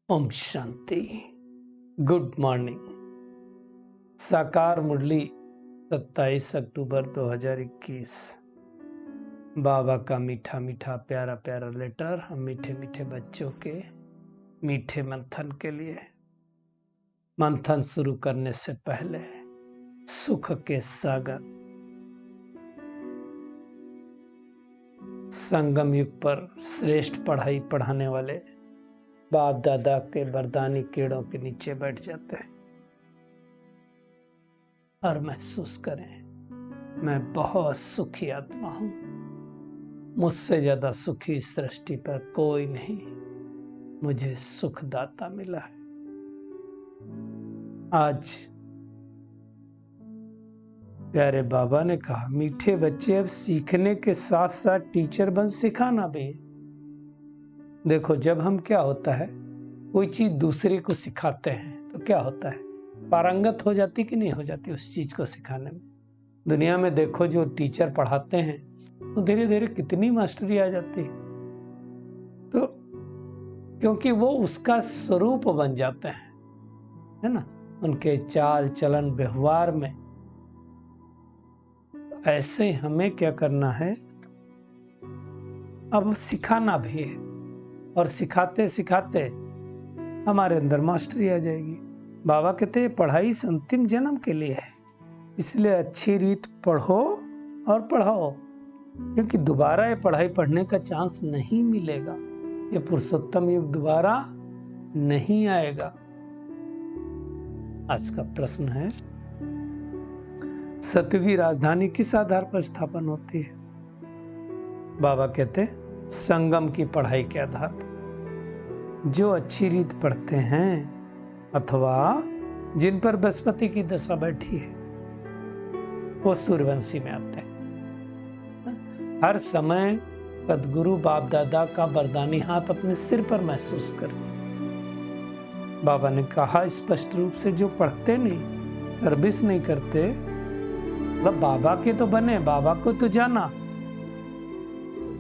Om Shanti. Good morning. साकार मुरली 27 अक्टूबर 2021। बाबा का मीठा मीठा प्यारा प्यारा लेटर हम मीठे मीठे बच्चों के मीठे मंथन के लिए। मंथन शुरू करने से पहले सुख के सागर संगम युग पर श्रेष्ठ पढ़ाई पढ़ाने वाले बाप दादा के वरदानी कीड़ों के नीचे बैठ जाते हैं और महसूस करें, मैं बहुत सुखी आत्मा हूं। मुझसे ज्यादा सुखी सृष्टि पर कोई नहीं। मुझे सुखदाता मिला है। आज प्यारे बाबा ने कहा, मीठे बच्चे अब सीखने के साथ साथ टीचर बन सिखाना भी। देखो, जब हम क्या होता है कोई चीज दूसरे को सिखाते हैं तो क्या होता है, पारंगत हो जाती कि नहीं हो जाती उस चीज को सिखाने में। दुनिया में देखो, जो टीचर पढ़ाते हैं तो धीरे धीरे कितनी मास्टरी आ जाती है। तो क्योंकि वो उसका स्वरूप बन जाते हैं, है ना, उनके चाल चलन व्यवहार में। ऐसे हमें क्या करना है, अब सिखाना भी है और सिखाते सिखाते हमारे अंदर मास्टरी आ जाएगी। बाबा कहते हैं पढ़ाई अंतिम जन्म के लिए है, इसलिए अच्छी रीत पढ़ो और पढ़ाओ, क्योंकि दोबारा ये पढ़ाई पढ़ने का चांस नहीं मिलेगा। ये पुरुषोत्तम युग दोबारा नहीं आएगा। आज का प्रश्न है, सतयुगी राजधानी किस आधार पर स्थापन होती है? बाबा कहते हैं संगम की पढ़ाई के आधार पर। जो अच्छी रीत पढ़ते हैं अथवा जिन पर बृहस्पति की दशा बैठी है वो सूर्यवंशी में आते हैं। हर समय सदगुरु बाप दादा का वरदानी हाथ अपने सिर पर महसूस करें। बाबा ने कहा स्पष्ट रूप से, जो पढ़ते नहीं, सर्विस नहीं करते, मतलब बाबा के तो बने, बाबा को तो जाना,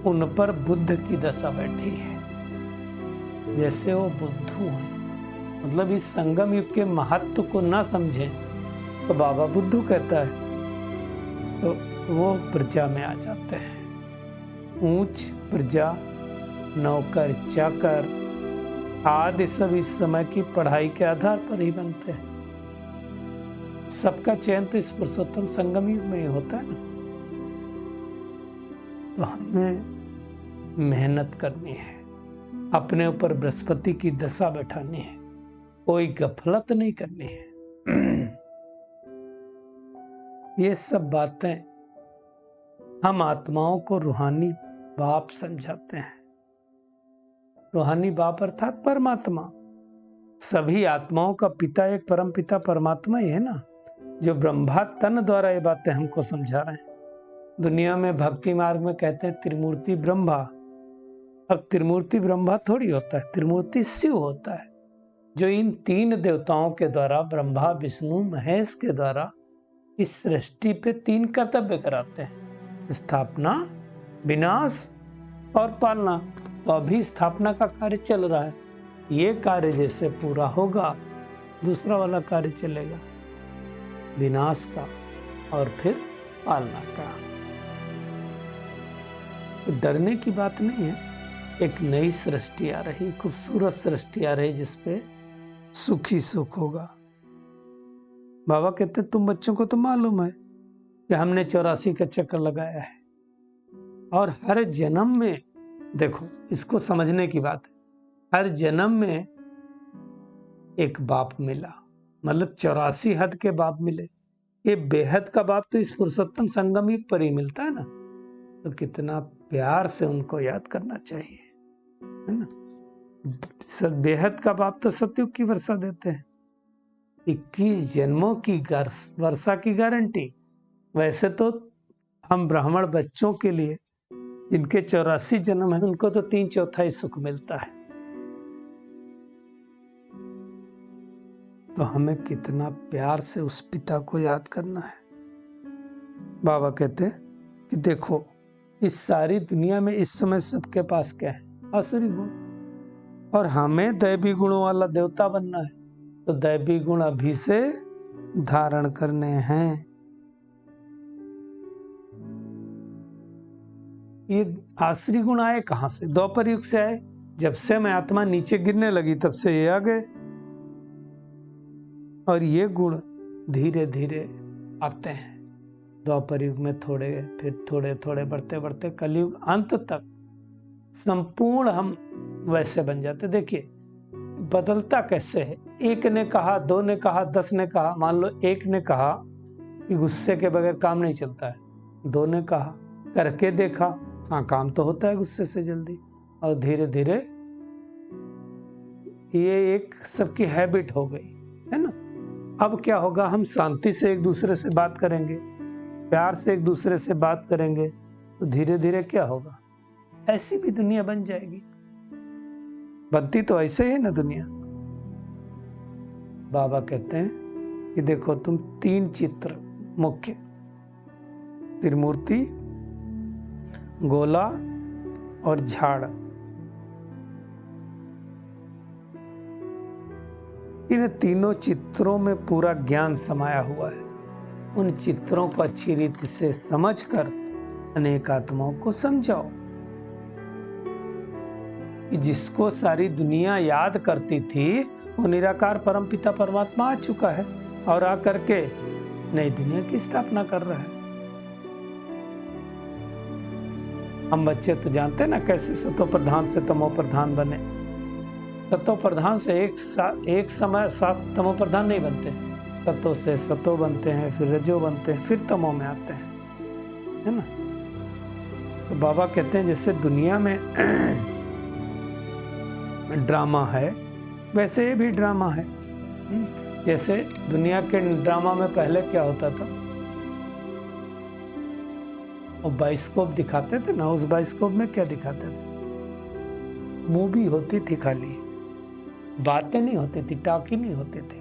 उन पर बुद्ध की दशा बैठी है। जैसे वो बुद्धू हैं, मतलब इस संगम युग के महत्व को ना समझें तो बाबा बुद्धू कहता है, तो वो प्रजा में आ जाते हैं। ऊंच प्रजा, नौकर चाकर आदि सब इस समय की पढ़ाई के आधार पर ही बनते हैं। सबका चयन तो इस पुरुषोत्तम संगम युग में ही होता है ना। तो हमें मेहनत करनी है, अपने ऊपर बृहस्पति की दशा बैठानी है, कोई गफलत नहीं करनी है। ये सब बातें हम आत्माओं को रूहानी बाप समझाते हैं। रूहानी बाप अर्थात परमात्मा। सभी आत्माओं का पिता एक परम पिता परमात्मा ही है ना, जो ब्रह्मा तन द्वारा ये बातें हमको समझा रहे हैं। दुनिया में भक्ति मार्ग में कहते हैं त्रिमूर्ति ब्रह्मा। अब त्रिमूर्ति ब्रह्मा थोड़ी होता है, त्रिमूर्ति शिव होता है, जो इन तीन देवताओं के द्वारा, ब्रह्मा विष्णु महेश के द्वारा इस सृष्टि पे तीन कर्तव्य कराते हैं, स्थापना, विनाश और पालना। तो अभी स्थापना का कार्य चल रहा है। ये कार्य जैसे पूरा होगा, दूसरा वाला कार्य चलेगा, विनाश का और फिर पालना का। तो डरने की बात नहीं है। एक नई सृष्टि आ रही, खूबसूरत सृष्टि आ रही, जिसपे सुखी सुख होगा। बाबा कहते तुम बच्चों को तो मालूम है कि हमने 84 का चक्कर लगाया है, और हर जन्म में, देखो इसको समझने की बात है, हर जन्म में एक बाप मिला, मतलब 84 हद के बाप मिले। ये बेहद का बाप तो इस पुरुषोत्तम संगम युग पर ही मिलता है ना। तो कितना प्यार से उनको याद करना चाहिए, है ना। बेहद का बाप तो सतयुग की वर्षा देते हैं, 21 जन्मों की वर्षा की गारंटी। वैसे तो हम ब्राह्मण बच्चों के लिए, जिनके 84 जन्म है, उनको तो 3/4 सुख मिलता है। तो हमें कितना प्यार से उस पिता को याद करना है। बाबा कहते हैं कि देखो, इस सारी दुनिया में इस समय सबके पास क्या है, आसुरी गुण। और हमें दैवी गुणों वाला देवता बनना है, तो दैवी गुण अभी से धारण करने हैं। ये आसुरी गुण आए कहां से? द्वापर युग से आए। जब से मैं आत्मा नीचे गिरने लगी तब से ये आ गए, और ये गुण धीरे धीरे आते हैं। द्वापर युग में थोड़े, फिर थोड़े थोड़े बढ़ते बढ़ते कलयुग अंत तक संपूर्ण हम वैसे बन जाते। देखिए बदलता कैसे है। एक ने कहा, 2 ने कहा, 10 ने कहा। मान लो एक ने कहा कि गुस्से के बगैर काम नहीं चलता है, 2 ने कहा, करके देखा, हाँ काम तो होता है गुस्से से जल्दी, और धीरे धीरे ये एक सबकी हैबिट हो गई है ना। अब क्या होगा, हम शांति से एक दूसरे से बात करेंगे, प्यार से एक दूसरे से बात करेंगे, तो धीरे धीरे क्या होगा, ऐसी भी दुनिया बन जाएगी। बनती तो ऐसे ही है ना दुनिया। बाबा कहते हैं कि देखो तुम 3 चित्र मुख्य, त्रिमूर्ति, गोला और झाड़, इन तीनों चित्रों में पूरा ज्ञान समाया हुआ है। उन चित्रों को अच्छी रीति से समझकर अनेक आत्माओं को समझाओ कि जिसको सारी दुनिया याद करती थी वो निराकार परमपिता परमात्मा आ चुका है और आकर के नई दुनिया की स्थापना कर रहा है। हम बच्चे तो जानते हैं ना कैसे सतो प्रधान से तमो प्रधान बने। सतो प्रधान से एक समय साथ तमो प्रधान नहीं बनते, सतो से सतो बनते हैं, फिर रजो बनते हैं, फिर तमो में आते हैं, है ना। तो बाबा कहते हैं जैसे दुनिया में ड्रामा है वैसे ये भी ड्रामा है। जैसे दुनिया के ड्रामा में पहले क्या होता था, वो बाइस्कोप दिखाते थे ना, उस बाइस्कोप में क्या दिखाते थे, मूवी होती थी, खाली बातें नहीं होती थी, टाकी नहीं होते थे।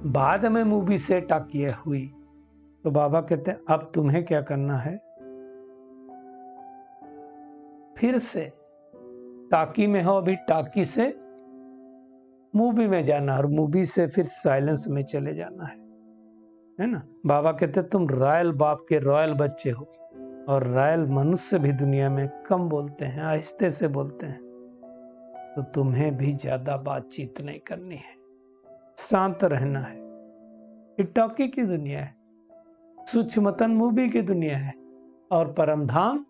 बाद में मूवी से टाकी हुई। तो बाबा कहते हैं अब तुम्हें क्या करना है, फिर से टाकी में हो, अभी टाकी से मूवी में जाना और मूवी से फिर साइलेंस में चले जाना है ना। बाबा कहते तुम रॉयल बाप के रॉयल बच्चे हो, और रॉयल मनुष्य भी दुनिया में कम बोलते हैं, आहिस्ते से बोलते हैं। तो तुम्हें भी ज्यादा बातचीत नहीं करनी है, शांत रहना है। ये टॉकी की दुनिया है, सूक्ष्मतन मूवी की दुनिया है, और परमधाम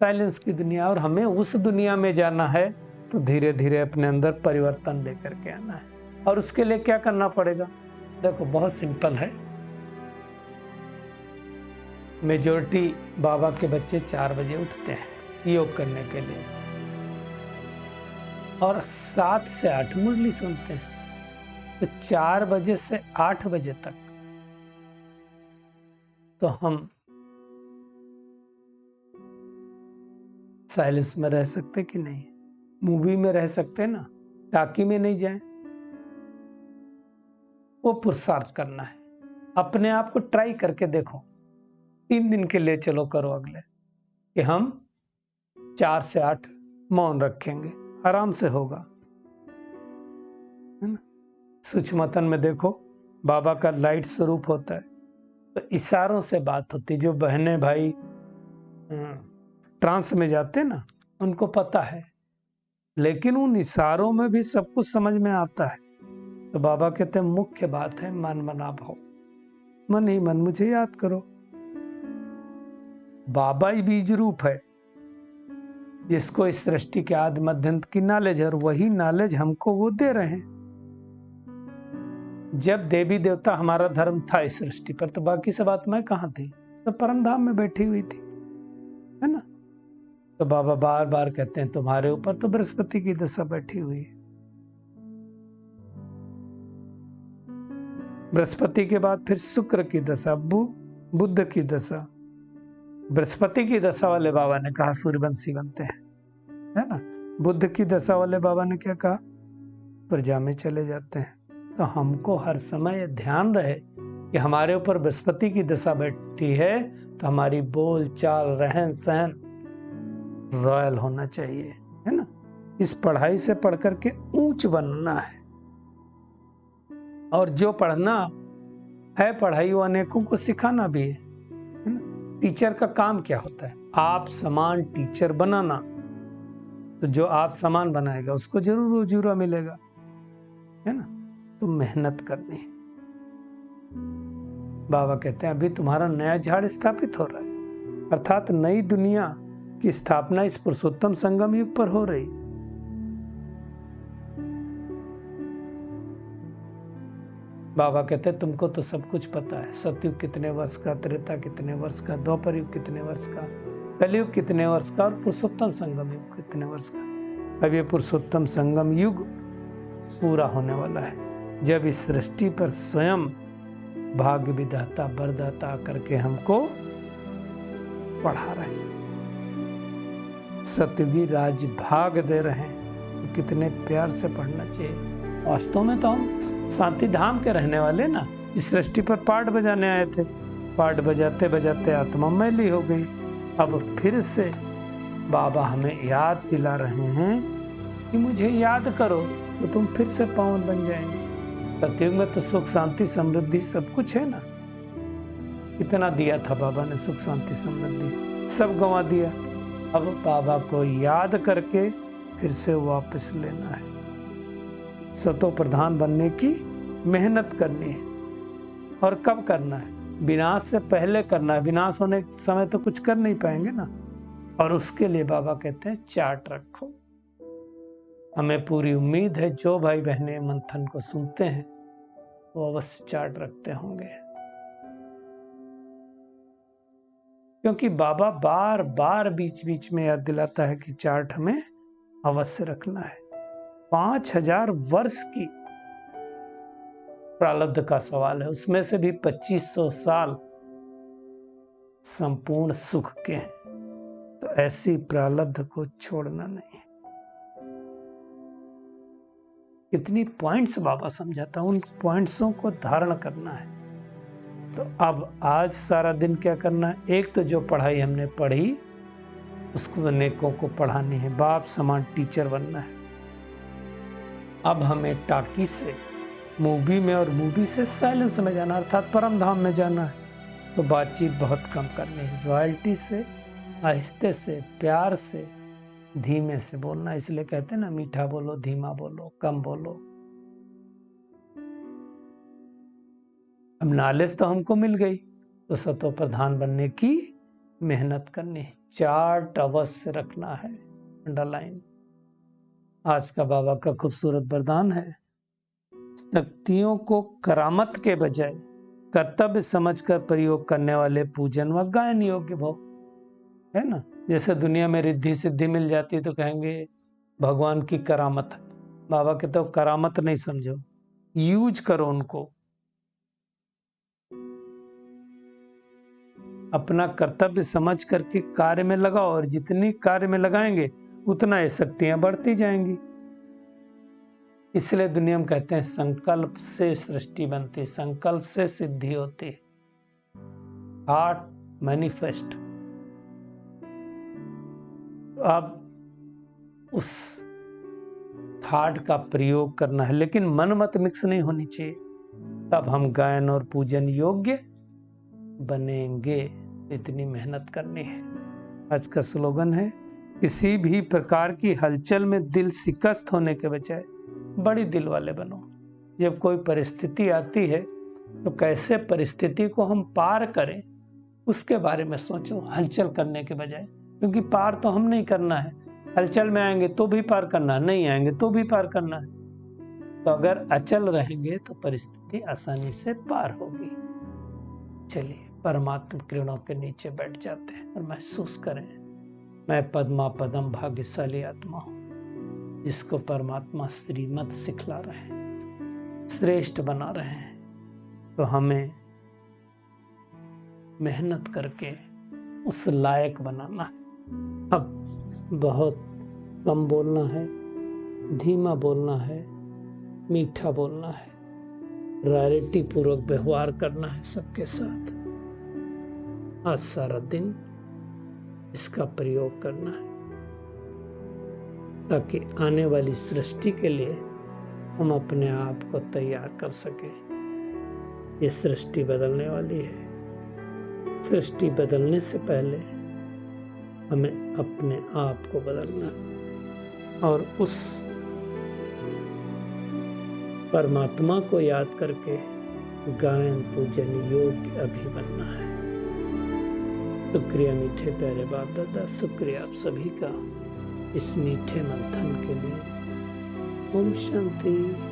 साइलेंस की दुनिया। और हमें उस दुनिया में जाना है तो धीरे धीरे अपने अंदर परिवर्तन लेकर के आना है। और उसके लिए क्या करना पड़ेगा, देखो बहुत सिंपल है। मेजॉरिटी बाबा के बच्चे 4 बजे उठते हैं योग करने के लिए, और 7 से 8 मुरली सुनते हैं। तो 4 बजे से 8 बजे तक तो हम साइलेंस में रह सकते कि नहीं, मूवी में रह सकते ना, टाकी में नहीं जाए। वो पुरुषार्थ करना है। अपने आप को ट्राई करके देखो, 3 दिन के लिए चलो करो अगले, कि हम 4 से 8 मौन रखेंगे, आराम से होगा, है ना। सूक्ष्मतन में देखो बाबा का लाइट स्वरूप होता है, तो इशारों से बात होती। जो बहनें भाई ट्रांस में जाते ना, उनको पता है, लेकिन उन इशारों में भी सब कुछ समझ में आता है। तो बाबा कहते हैं मुख्य बात है मन मना भाव, मन ही मन मुझे याद करो। बाबा ही बीज रूप है जिसको इस सृष्टि के आदि मध्य अंत की नॉलेज है, और वही नॉलेज हमको वो दे रहे हैं। जब देवी देवता हमारा धर्म था इस सृष्टि पर, तो बाकी सब आत्माएं कहाँ थी, सब परम धाम में बैठी हुई थी, है ना। तो बाबा बार बार कहते हैं तुम्हारे ऊपर तो बृहस्पति की दशा बैठी हुई है। बृहस्पति के बाद फिर शुक्र की दशा, बुध की दशा। बृहस्पति की दशा वाले बाबा ने कहा सूर्यवंशी बनते हैं, है ना। बुध की दशा वाले बाबा ने क्या कहा, प्रजा में चले जाते हैं। तो हमको हर समय ध्यान रहे कि हमारे ऊपर बृहस्पति की दशा बैठी है, तो हमारी बोल चाल रहन सहन रॉयल होना चाहिए, है ना। इस पढ़ाई से पढ़ करके ऊंच बनना है, और जो पढ़ना है पढ़ाई वो अनेकों को सिखाना भी है ना। टीचर का काम क्या होता है? आप समान टीचर बनाना। तो जो आप समान बनाएगा उसको जरूर रोजूरा मिलेगा, है ना। तो मेहनत करनी है। बाबा कहते हैं अभी तुम्हारा नया झाड़ स्थापित हो रहा है, अर्थात नई दुनिया की स्थापना इस पुरुषोत्तम संगम युग पर हो रही है। बाबा कहते हैं तुमको तो सब कुछ पता है, सतयुग कितने वर्ष का, त्रेता कितने वर्ष का, द्वापर युग कितने वर्ष का, कलयुग कितने वर्ष का, और पुरुषोत्तम संगम युग कितने वर्ष का। अब ये पुरुषोत्तम संगम युग पूरा होने वाला है, जब इस सृष्टि पर स्वयं भाग्य विधाता वरदाता करके हमको पढ़ा रहे हैं, सतयुगी राज भाग दे रहे हैं। तो कितने प्यार से पढ़ना चाहिए। वास्तव में तो हम शांति धाम के रहने वाले ना, इस सृष्टि पर पाठ बजाने आए थे। पाठ बजाते बजाते आत्मा मैली हो गई। अब फिर से बाबा हमें याद दिला रहे हैं कि मुझे याद करो तो तुम फिर से पावन बन जाएंगे। सतयुग में तो सुख शांति समृद्धि सब कुछ है ना। कितना दिया था बाबा ने, सुख शांति समृद्धि सब गंवा दिया। अब बाबा को याद करके फिर से वापस लेना है। सतो प्रधान बनने की मेहनत करनी है। और कब करना है? विनाश से पहले करना है। विनाश होने के समय तो कुछ कर नहीं पाएंगे ना। और उसके लिए बाबा कहते हैं चार्ट रखो। हमें पूरी उम्मीद है जो भाई बहनें मंथन को सुनते हैं वो अवश्य चार्ट रखते होंगे, क्योंकि बाबा बार बार बीच बीच में याद दिलाता है कि चार्ट हमें अवश्य रखना है। 5000 वर्ष की प्रारब्ध का सवाल है, उसमें से भी 2500 साल संपूर्ण सुख के हैं। तो ऐसी प्रारब्ध को छोड़ना नहीं है। कितनी पॉइंट्स बाबा समझाता, उन पॉइंट्सों को धारण करना है। तो अब आज सारा दिन क्या करना है? एक तो जो पढ़ाई हमने पढ़ी उसको अनेकों को पढ़ानी है, बाप समान टीचर बनना है। अब हमें टाकी से मूवी में और मूवी से साइलेंस में जाना, अर्थात परम धाम में जाना है। तो बातचीत बहुत कम करनी है, रॉयल्टी से, आहिस्ते से, प्यार से, धीमे से बोलना। इसलिए कहते हैं ना, मीठा बोलो, धीमा बोलो, कम बोलो। अब नॉलेज तो हमको मिल गई, तो सतो प्रधान बनने की मेहनत करनी है। चार्ट अवश्य रखना है, अंडरलाइन। आज का बाबा का खूबसूरत वरदान है, शक्तियों को करामत के बजाय कर्तव्य समझकर प्रयोग करने वाले पूजन व गायन योग्य भव, है ना। जैसे दुनिया में रिद्धि सिद्धि मिल जाती है तो कहेंगे भगवान की करामत है। बाबा कहते हो करामत नहीं समझो, यूज करो उनको, अपना कर्तव्य समझ करके कार्य में लगाओ। और जितनी कार्य में लगाएंगे उतना ये शक्तियां बढ़ती जाएंगी। इसलिए दुनिया में कहते हैं संकल्प से सृष्टि बनती, संकल्प से सिद्धि होती है। Heart manifest. अब उस थाट का प्रयोग करना है, लेकिन मन मत मिक्स नहीं होनी चाहिए, तब हम गायन और पूजन योग्य बनेंगे। इतनी मेहनत करनी है। आज का स्लोगन है, किसी भी प्रकार की हलचल में दिल शिकस्त होने के बजाय बड़ी दिल वाले बनो। जब कोई परिस्थिति आती है तो कैसे परिस्थिति को हम पार करें उसके बारे में सोचो, हलचल करने के बजाय। क्योंकि पार तो हम नहीं करना है, हलचल में आएंगे तो भी पार करना है, नहीं आएंगे तो भी पार करना है। तो अगर अचल रहेंगे तो परिस्थिति आसानी से पार होगी। चलिए परमात्मा किरणों के नीचे बैठ जाते हैं और महसूस करें, मैं पद्मा पदम भाग्यशाली आत्मा हूं जिसको परमात्मा श्रीमत सिखला रहे हैं, श्रेष्ठ बना रहे हैं। तो हमें मेहनत करके उस लायक बनाना है। अब बहुत कम बोलना है, धीमा बोलना है, मीठा बोलना है, रॉयल्टी पूर्वक व्यवहार करना है सबके साथ। आज सारा दिन इसका प्रयोग करना है। ताकि आने वाली सृष्टि के लिए हम अपने आप को तैयार कर सके। ये सृष्टि बदलने वाली है। सृष्टि बदलने से पहले हमें अपने आप को बदलना है और उस परमात्मा को याद करके गायन पूजन योग्य अभी बनना है। शुक्रिया मीठे प्यारे बाप दादा, शुक्रिया आप सभी का इस मीठे मंथन के लिए। ओम शांति।